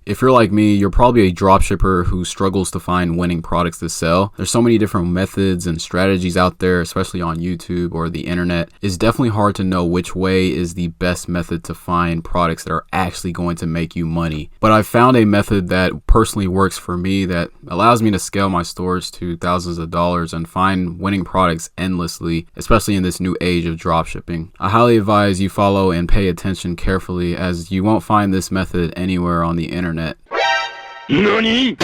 If you're like me, you're probably a dropshipper who struggles to find winning products to sell. There's so many different methods and strategies out there, especially on YouTube or the internet. It's definitely hard to know which way is the best method to find products that are actually going to make you money. But I've found a method that personally works for me that allows me to scale my stores to thousands of dollars and find winning products endlessly, especially in this new age of dropshipping. I highly advise you follow and pay attention carefully, as you won't find this method anywhere on the internet. NANI?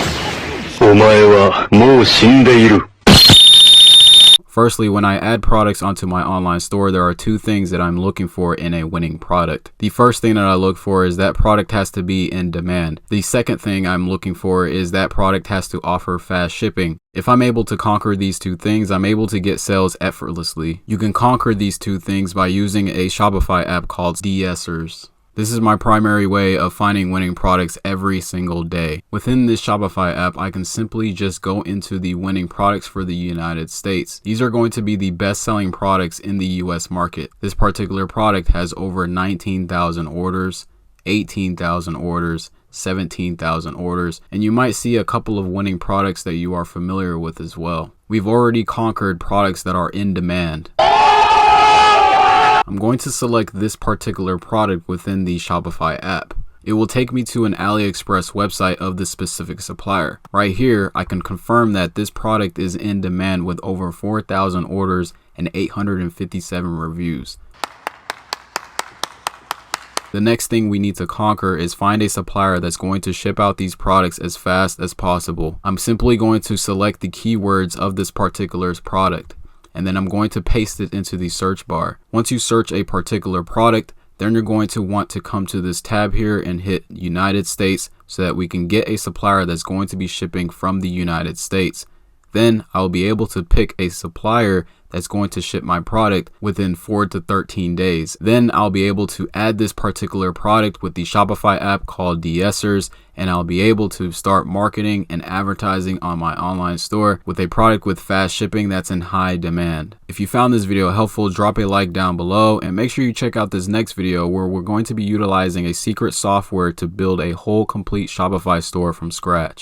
Firstly, when I add products onto my online store, there are two things that I'm looking for in a winning product. The first thing that I look for is that product has to be in demand. The second thing I'm looking for is that product has to offer fast shipping. If I'm able to conquer these two things, I'm able to get sales effortlessly. You can conquer these two things by using a Shopify app called DSers. This is my primary way of finding winning products every single day. Within this Shopify app, I can simply just go into the winning products for the United States. These are going to be the best-selling products in the US market. This particular product has over 19,000 orders, 18,000 orders, 17,000 orders, and you might see a couple of winning products that you are familiar with as well. We've already conquered products that are in demand. I'm going to select this particular product within the Shopify app. It will take me to an AliExpress website of the specific supplier. Right here, I can confirm that this product is in demand with over 4,000 orders and 857 reviews. The next thing we need to conquer is find a supplier that's going to ship out these products as fast as possible. I'm simply going to select the keywords of this particular product, and then I'm going to paste it into the search bar. Once you search a particular product, then you're going to want to come to this tab here and hit United States so that we can get a supplier that's going to be shipping from the United States. Then I'll be able to pick a supplier that's going to ship my product within 4 to 13 days. Then I'll be able to add this particular product with the Shopify app called DSers, and I'll be able to start marketing and advertising on my online store with a product with fast shipping that's in high demand. If you found this video helpful, drop a like down below, and make sure you check out this next video where we're going to be utilizing a secret software to build a whole complete Shopify store from scratch.